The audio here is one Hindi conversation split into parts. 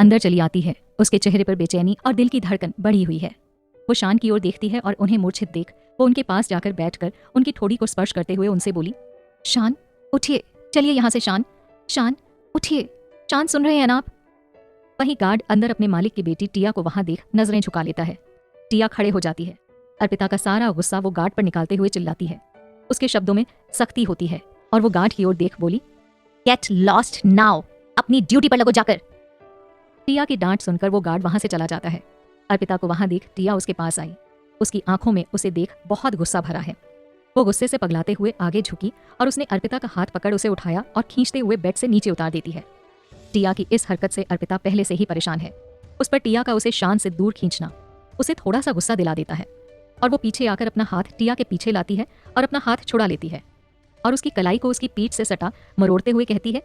अंदर चली आती है। उसके चेहरे पर बेचैनी और दिल की धड़कन बढ़ी हुई है। वो शान की ओर देखती है और उन्हें मूर्छित देख वो उनके पास जाकर बैठकर उनकी ठोड़ी को स्पर्श करते हुए उनसे बोली, शान उठिए, चलिए यहाँ से। शान, शान उठिए, शान सुन रहे हैं ना आप? वहीं गार्ड अंदर अपने मालिक की बेटी टिया को वहां देख नजरें झुका लेता है। टिया खड़े हो जाती है। अर्पिता का सारा गुस्सा वो गार्ड पर निकालते हुए चिल्लाती है। उसके शब्दों में सख्ती होती है और वो गार्ड की ओर देख बोली, गेट लॉस्ट नाउ, अपनी ड्यूटी पर लगो जाकर। टिया की डांट सुनकर वो गार्ड वहां से चला जाता है। अर्पिता को वहां देख टिया उसके पास आई। उसकी आंखों में उसे देख बहुत गुस्सा भरा है। वो गुस्से से पगलाते हुए आगे झुकी और उसने अर्पिता का हाथ पकड़ उसे उठाया और खींचते हुए बेड से नीचे उतार देती है। टिया की इस हरकत से अर्पिता पहले से ही परेशान है। उस पर टिया का उसे शान से दूर खींचना उसे थोड़ा सा गुस्सा दिला देता है और वो पीछे आकर अपना हाथ टिया के पीछे लाती है और अपना हाथ छुड़ा लेती है और उसकी कलाई को उसकी पीठ से सटा मरोड़ते हुए कहती है,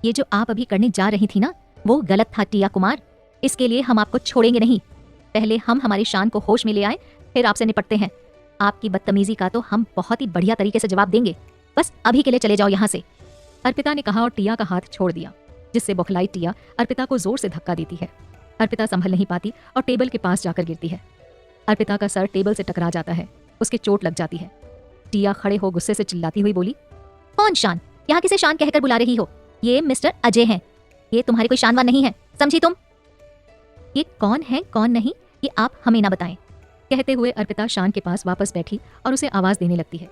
ये जो आप अभी करने जा रही थी ना, वो गलत था टिया कुमार। इसके लिए हम आपको छोड़ेंगे नहीं। पहले हम हमारी शान को होश में ले आए, फिर आपसे निपटते हैं। आपकी बदतमीजी का तो हम बहुत ही बढ़िया तरीके से जवाब देंगे। बस अभी के लिए चले जाओ यहाँ से। अर्पिता ने कहा और टिया का हाथ छोड़ दिया, जिससे बौखलाई टिया अर्पिता को जोर से धक्का देती है। अर्पिता संभल नहीं पाती और टेबल के पास जाकर गिरती है। अर्पिता का सर टेबल से टकरा जाता है। उसके चोट लग जाती है। टिया खड़े हो गुस्से से चिल्लाती हुई बोली, कौन शान? यहाँ किसे शान कहकर बुला रही हो? ये मिस्टर अजय हैं। ये तुम्हारी कोई शानवान नहीं है, समझी तुम? ये कौन है कौन नहीं, ये आप हमें ना बताएं। कहते हुए अर्पिता शान के पास वापस बैठी और उसे आवाज देने लगती है।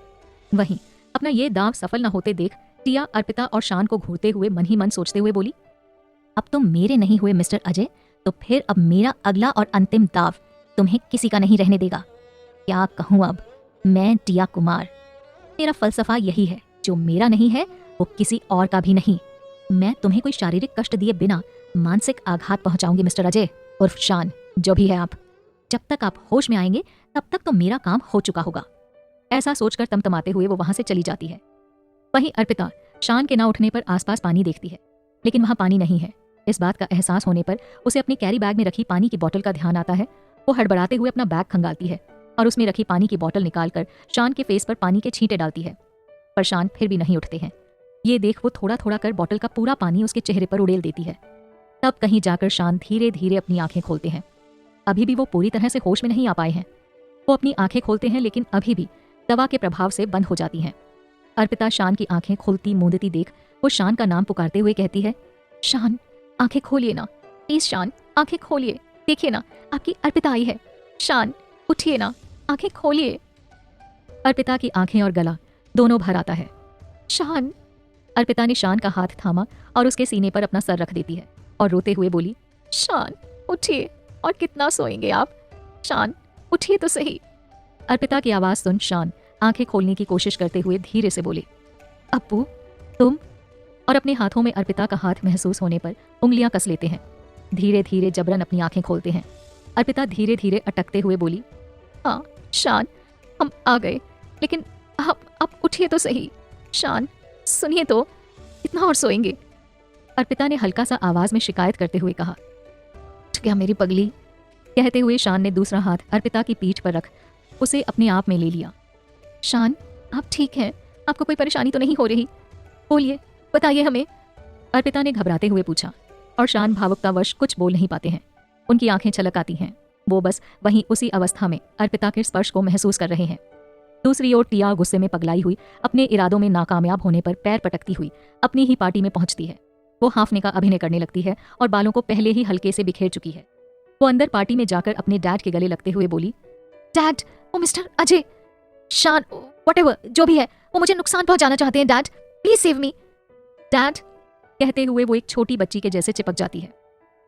वहीं अपना ये दांव सफल न होते देख टिया अर्पिता और शान को घूरते हुए मन ही मन सोचते हुए बोली, अब तुम मेरे नहीं हुए मिस्टर अजय, तो फिर अब मेरा अगला और अंतिम दाव तुम्हें किसी का नहीं रहने देगा। क्या कहूँ अब, मैं टिया कुमार। मेरा फलसफा यही है, जो मेरा नहीं है वो किसी और का भी नहीं। मैं तुम्हें कोई शारीरिक कष्ट दिए बिना मानसिक आघात पहुंचाऊंगी मिस्टर अजय उर्फ शान, जो भी है आप। जब तक आप होश में आएंगे तब तक तो मेरा काम हो चुका होगा। ऐसा सोचकर तमतमाते हुए वो वहां से चली जाती है। वहीं अर्पिता शान के ना उठने पर आसपास पानी देखती है, लेकिन वहां पानी नहीं है। इस बात का एहसास होने पर उसे अपने कैरी बैग में रखी पानी की बोतल का ध्यान आता है। वो हड़बड़ाते हुए अपना बैग खंगालती है और उसमें रखी पानी की बोतल निकालकर शान के फेस पर पानी के छींटे डालती है, पर शान फिर भी नहीं उठते हैं। ये देख वो थोड़ा थोड़ा कर बोतल का पूरा पानी उसके चेहरे पर उड़ेल देती है। तब कहीं जाकर शान धीरे धीरे अपनी आंखें खोलते हैं। अभी भी वो पूरी तरह से होश में नहीं आ पाए हैं। वो अपनी आंखें खोलते हैं, लेकिन अभी भी दवा के प्रभाव से बंद हो जाती हैं। अर्पिता शान की आंखें खुलती मूंदती देख वो शान का नाम पुकारते हुए कहती है, शान आंखें खोलिए ना, प्लीज शान आंखें खोलिए, देखिए ना आपकी अर्पिता आई है। शान उठिए ना, आंखें खोलिए। अर्पिता की आंखें और गला दोनों भर आता है। शान। अर्पिता ने शान का हाथ थामा और उसके सीने पर अपना सर रख देती है और रोते हुए बोली, शान उठिए, और कितना सोएंगे आप? शान उठिए तो सही। अर्पिता की आवाज सुन शान आंखें खोलने की कोशिश करते हुए धीरे से बोले, अप्पू तुम? और अपने हाथों में अर्पिता का हाथ महसूस होने पर उंगलियां कस लेते हैं। धीरे धीरे जबरन अपनी आंखें खोलते हैं। अर्पिता धीरे धीरे अटकते हुए बोली, हाँ शान हम आ गए, लेकिन आप उठिए तो सही। शान सुनिए तो, कितना और सोएंगे? अर्पिता ने हल्का सा आवाज में शिकायत करते हुए कहा, उठ गया मेरी पगली। कहते हुए शान ने दूसरा हाथ अर्पिता की पीठ पर रख उसे अपने आप में ले लिया। शान आप ठीक हैं? आपको कोई परेशानी तो नहीं हो रही? बोलिए, बताइए हमें। अर्पिता ने घबराते हुए पूछा और शान भावुकतावश कुछ बोल नहीं पाते हैं। उनकी आंखें छलक आती हैं। वो बस वहीं उसी अवस्था में अर्पिता के स्पर्श को महसूस कर रहे हैं। दूसरी ओर टिया गुस्से में पगलाई हुई अपने इरादों में नाकामयाब होने पर पैर पटकती हुई अपनी ही पार्टी में पहुंचती है। वो हांफने का अभिनय करने लगती है और बालों को पहले ही हल्के से बिखेर चुकी है। वो अंदर पार्टी में जाकर अपने डैड के गले लगते हुए बोली, डैड वो मिस्टर अजय, शान व्हाटएवर जो भी है, वो मुझे नुकसान पहुंचाना चाहते हैं। Dad please save me. Dad कहते हुए वो एक छोटी बच्ची के जैसे चिपक जाती है।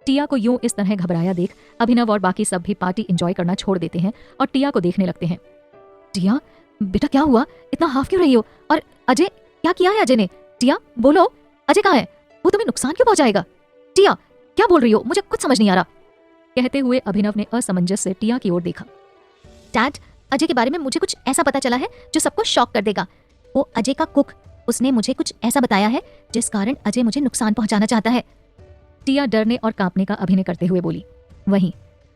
टिया को यूं इस तरह घबराया देख अभिनव और बाकी सब भी पार्टी एंजॉय करना छोड़ देते हैं और टिया को देखने लगते हैं। टिया बेटा क्या हुआ, इतना हाफ क्यों रही हो? और अजय, क्या किया है अजय ने? टिया बोलो, अजय कहाँ है? वो तुम्हें नुकसान क्यों पहुंचाएगा? टिया क्या बोल रही हो, मुझे कुछ समझ नहीं आ रहा। कहते हुए अभिनव ने असमंजस से टिया की ओर देखा। डैड अजय के बारे में मुझे कुछ ऐसा पता चला है जो सबको शॉक कर देगा। वो अजय का कुक, उसने मुझे कुछ ऐसा बताया है जिस कारण अजय मुझे नुकसान पहुंचाना चाहता है। टिया डरने और कांपने का अभिनय करते हुए बोली। वहीं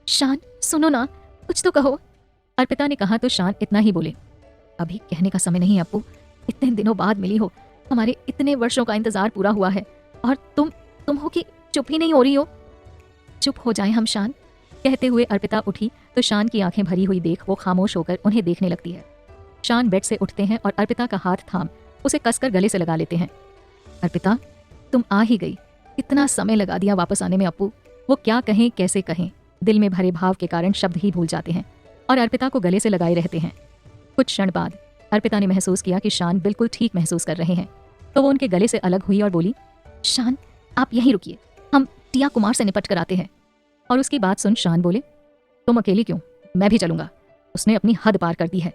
शान सुनो ना, कुछ तो कहो। अर्पिता ने कहा तो शान इतना ही बोले, अभी कहने का समय नहीं अप्पू, इतने दिनों बाद मिली हो, हमारे इतने वर्षों का इंतजार पूरा हुआ है और तुम हो कि चुप ही नहीं हो रही हो। चुप हो जाएं हम शान। कहते हुए अर्पिता उठी तो शान की आंखें भरी हुई देख वो खामोश होकर उन्हें देखने लगती है। शान बेड से उठते हैं और अर्पिता का हाथ थाम उसे कसकर गले से लगा लेते हैं। अर्पिता, तुम आ ही गई। इतना समय लगा दिया वापस आने में अप्पू। वो क्या कहें कैसे कहें, दिल में भरे भाव के कारण शब्द ही भूल जाते हैं और अर्पिता को गले से लगाए रहते हैं। कुछ क्षण बाद अर्पिता ने महसूस किया कि शान बिल्कुल ठीक महसूस कर रहे हैं, तो वो उनके गले से अलग हुई और बोली, शान आप यहीं रुकिए, हम टिया कुमार से निपट कर आते हैं। और उसकी बात सुन शान बोले, तुम अकेली क्यों, मैं भी चलूंगा। उसने अपनी हद पार कर दी है,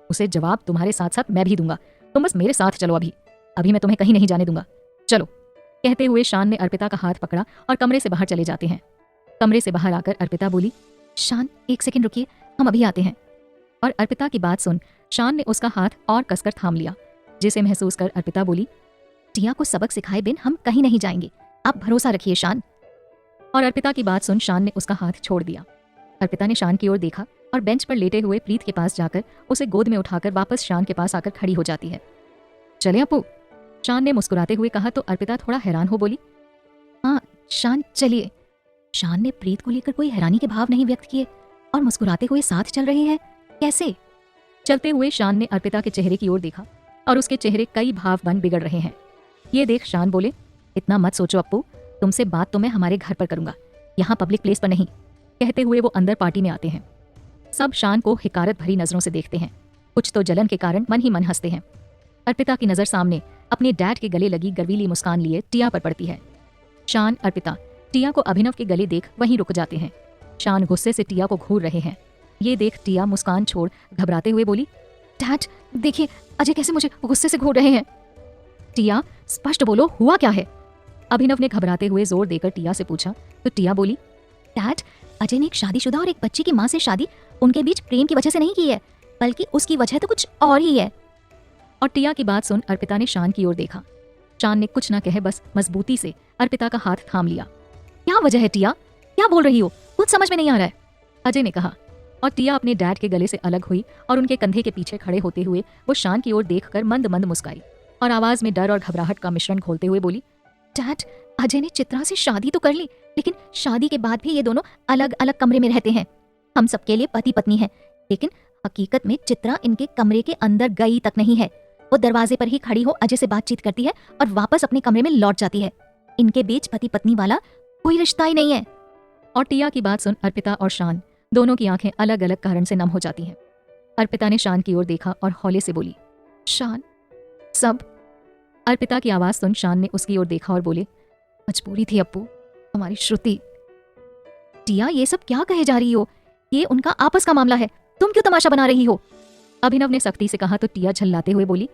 उसे जवाब तुम्हारे साथ साथ मैं भी दूंगा। तुम बस मेरे साथ चलो, अभी मैं तुम्हें कहीं नहीं जाने दूंगा, चलो। कहते हुए शान ने अर्पिता का हाथ पकड़ा और कमरे से बाहर चले जाते हैं। कमरे से बाहर आकर अर्पिता बोली, शान 1 सेकंड रुकिए, हम अभी आते हैं। और अर्पिता की बात सुन शान ने उसका हाथ और कसकर थाम लिया, जिसे महसूस कर अर्पिता बोली, टिया को सबक सिखाए बिन हम कहीं नहीं जाएंगे, आप भरोसा रखिए शान। और अर्पिता की बात सुन शान ने उसका हाथ छोड़ दिया। अर्पिता ने शान की ओर देखा और बेंच पर लेटे हुए प्रीत के पास जाकर उसे गोद में उठाकर वापस शान के पास आकर खड़ी हो जाती है। चले अप्पू, शान ने मुस्कुराते हुए कहा तो अर्पिता थोड़ा हैरान हो बोली, हाँ शान चलिए। शान ने प्रीत को लेकर कोई हैरानी के भाव नहीं व्यक्त किए और मुस्कुराते हुए साथ चल रहे हैं, कैसे? चलते हुए शान ने अर्पिता के चेहरे की ओर देखा और उसके चेहरे कई भाव बन बिगड़ रहे हैं। ये देख शान बोले, इतना मत सोचो अप्पू, तुमसे बात तो मैं हमारे घर पर करूंगा, यहाँ पब्लिक प्लेस पर नहीं। कहते हुए वो अंदर पार्टी में आते हैं। सब शान को हिकारत भरी नजरों से देखते हैं, कुछ तो जलन के कारण मन ही मन हंसते हैं। अर्पिता की नजर सामने अपने डैड के गले लगी गर्वीली मुस्कान लिए टिया पर पड़ती है। शान, अर्पिता टिया को अभिनव के गले देख वहीं रुक जाते हैं। शान गुस्से से टिया को घूर रहे हैं। ये देख टिया मुस्कान छोड़ घबराते हुए बोली, डैड देखिए अजय कैसे मुझे गुस्से से घूर रहे हैं। टिया स्पष्ट बोलो, हुआ क्या है? अभिनव ने घबराते हुए जोर देकर टिया से पूछा तो टिया बोली, डैड अजय ने एक शादीशुदा और एक बच्ची की माँ से शादी उनके बीच प्रेम की वजह से नहीं की है, बल्कि उसकी वजह तो कुछ और ही है। और टिया की बात सुन अर्पिता ने शान की ओर देखा। शान ने कुछ न कहे बस मजबूती से अर्पिता का हाथ थाम लिया। क्या वजह है टिया, क्या बोल रही हो, कुछ समझ में नहीं आ रहा है, अजय ने कहा। और टिया अपने डैड के गले से अलग हुई और उनके कंधे के पीछे खड़े होते हुए वो शान की ओर देखकर मंद मंद मुस्काई और आवाज में डर और घबराहट का मिश्रण घोलते हुए बोली, डैड अजय ने चित्रा से शादी तो कर ली, लेकिन शादी के बाद भी ये दोनों अलग अलग कमरे में रहते हैं। हम सबके लिए पति पत्नी है, लेकिन हकीकत में चित्रा इनके कमरे के अंदर गई तक नहीं है। वो दरवाजे पर ही खड़ी हो अजय से बातचीत करती है और वापस अपने कमरे में लौट जाती है। इनके बीच पति पत्नी वाला कोई रिश्ता ही नहीं है। और टिया की बात सुन अर्पिता और शान दोनों की आंखें अलग अलग कारण से नम हो जाती हैं। अर्पिता ने शान की ओर देखा और हौले से बोली, शान सब। अर्पिता की आवाज सुन शान ने उसकी ओर देखा और बोले, मजबूरी थी अप्पू, हमारी श्रुति। टिया ये सब क्या कहे जा रही हो, ये उनका आपस का मामला है, तुम क्यों तमाशा बना रही हो? अभिनव ने सख्ती से कहा तो टिया झल्लाते हुए बोली,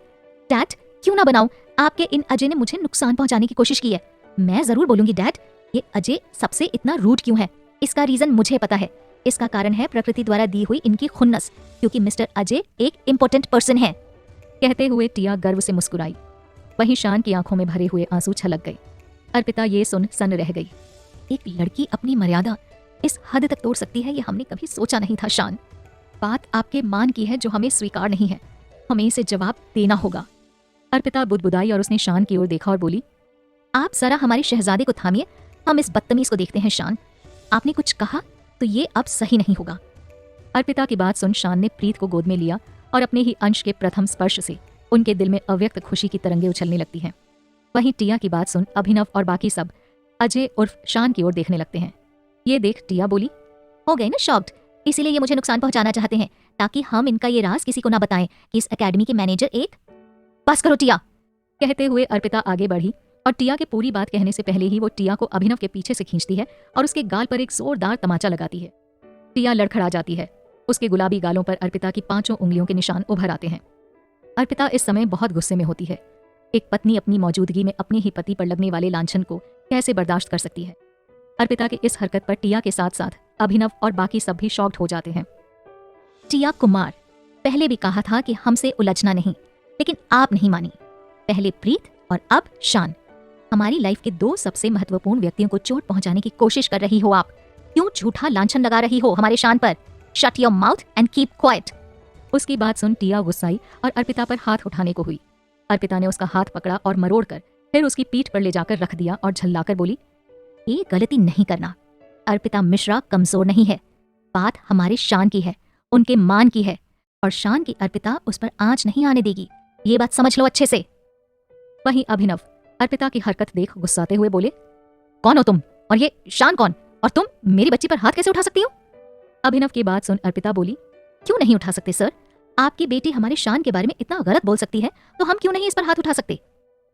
डैड क्यों ना बनाऊं, आपके इन अजय ने मुझे नुकसान पहुंचाने की कोशिश की है। मैं जरूर बोलूंगी डैड, ये अजय सबसे इतना रूड क्यों है? इसका रीजन मुझे पता है। इसका कारण है प्रकृति द्वारा दी हुई इनकी खुन्नस, क्योंकि मिस्टर अजय एक इम्पोर्टेंट पर्सन है। कहते हुए टिया गर्व से मुस्कुराई। वहीं शान की आंखों में भरे हुए आंसू छलक गए। अर्पिता ये सुन सन्न रह गई। एक लड़की अपनी मर्यादा इस हद तक तोड़ सकती है, ये हमने कभी सोचा नहीं था। शान, बात आपके मान की है जो हमें स्वीकार नहीं है, हमें इसे जवाब देना होगा। अर्पिता बुदबुदाई और उसने शान की ओर देखा और बोली, आप जरा हमारे शहजादे को थामिए, हम इस बदतमीज को देखते हैं। शान, आपने कुछ कहा तो ये अब सही नहीं होगा। अर्पिता की बात सुन शान ने प्रीत को गोद में लिया और अपने ही अंश के प्रथम स्पर्श से उनके दिल में अव्यक्त खुशी की तरंगें उछलने लगती हैं। वहीं टिया की बात सुन अभिनव और बाकी सब अजय उर्फ शान की ओर देखने लगते हैं। ये देख टिया बोली, हो गए ना शॉक्ड, इसीलिए ये मुझे नुकसान पहुंचाना चाहते हैं ताकि हम इनका ये राज किसी को ना बताएं कि इस एकेडमी के मैनेजर एक। बस करो टिया। कहते हुए अर्पिता आगे बढ़ी और टिया के पूरी बात कहने से पहले ही वो टिया को अभिनव के पीछे से खींचती है और उसके गाल पर एक जोरदार तमाचा लगाती है। टिया लड़खड़ा जाती है। उसके गुलाबी गालों पर अर्पिता की 5 उंगलियों के निशान उभर आते हैं। अर्पिता इस समय बहुत गुस्से में होती है। एक पत्नी अपनी मौजूदगी में अपने ही पति पर लगने वाले लांछन को कैसे बर्दाश्त कर सकती है? अर्पिता के इस हरकत पर टिया के साथ साथ अभिनव और बाकी सब भी शॉक्ड हो जाते हैं। टिया कुमार, पहले भी कहा था कि हमसे उलझना नहीं, लेकिन आप नहीं मानी। पहले प्रीत और अब शान। हमारी लाइफ के 2 सबसे महत्वपूर्ण व्यक्तियों को चोट पहुंचाने की कोशिश कर रही हो आप। क्यों झूठा लांछन लगा रही हो हमारे शान पर? Shut your mouth and keep quiet. उसकी बात सुन टिया गुस्साई और अर्पिता पर हाथ उठाने को हुई। अर्पिता ने उसका हाथ पकड़ा और मरोड़कर फिर उसकी पीठ पर ले जाकर रख दिया और झल्लाकर बोली, ये गलती नहीं करना। अर्पिता मिश्रा कमजोर नहीं है। बात हमारे शान की है, उनके मान की है, और शान की अर्पिता उस पर आंच नहीं आने देगी। ये बात समझ लो अच्छे से। वहीं अभिनव अर्पिता की हरकत देख गुस्साते हुए बोले, कौन हो तुम, और ये शान कौन, और तुम मेरी बच्ची पर हाथ कैसे उठा सकती हो? अभिनव की बात सुन अर्पिता बोली, क्यों नहीं उठा सकते सर? आपकी बेटी हमारे शान के बारे में इतना गलत बोल सकती है तो हम क्यों नहीं इस पर हाथ उठा सकते?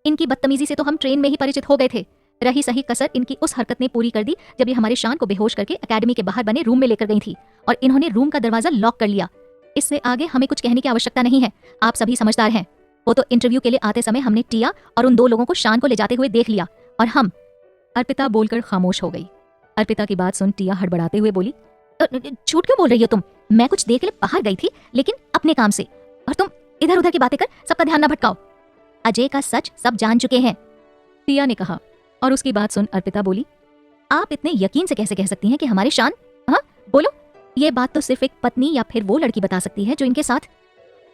इनकी बदतमीजी से तो हम ट्रेन में ही परिचित हो गए थे। रही सही कसर इनकी उस हरकत ने पूरी कर दी जब ये हमारे शान को बेहोश करके एकेडमी के बाहर बने रूम में लेकर गई थी और इन्होंने रूम का दरवाजा लॉक कर लिया। इससे आगे हमें कुछ कहने की आवश्यकता नहीं है, आप सभी समझदार हैं। वो तो इंटरव्यू के लिए आते समय हमने टिया और उन 2 लोगों को शान को ले जाते हुए देख लिया, और हम। अर्पिता बोलकर खामोश हो गई। अर्पिता की बात सुन टिया हड़बड़ाते हुए बोली, झूठ क्यों बोल रही हो तुम? मैं कुछ देर के लिए बाहर गई थी, लेकिन अपने काम से, और तुम इधर उधर की बातें कर सबका ध्यान न भटकाओ। अजय का सच सब जान चुके हैं, टिया ने कहा। और उसकी बात सुन अर्पिता बोली, आप इतने यकीन से कैसे कह सकती हैं कि हमारे शान? हाँ बोलो, ये बात तो सिर्फ एक पत्नी या फिर वो लड़की बता सकती है जो इनके साथ।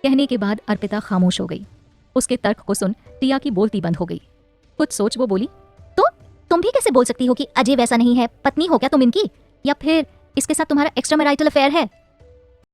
कहने के बाद अर्पिता खामोश हो गई। उसके तर्क को सुन टिया की बोलती बंद हो गई। कुछ सोच वो बोली, तो तुम भी कैसे बोल सकती हो कि अजय वैसा नहीं है? पत्नी हो क्या तुम इनकी, या फिर इसके साथ तुम्हारा एक्स्ट्रा मैरिटल अफेयर है?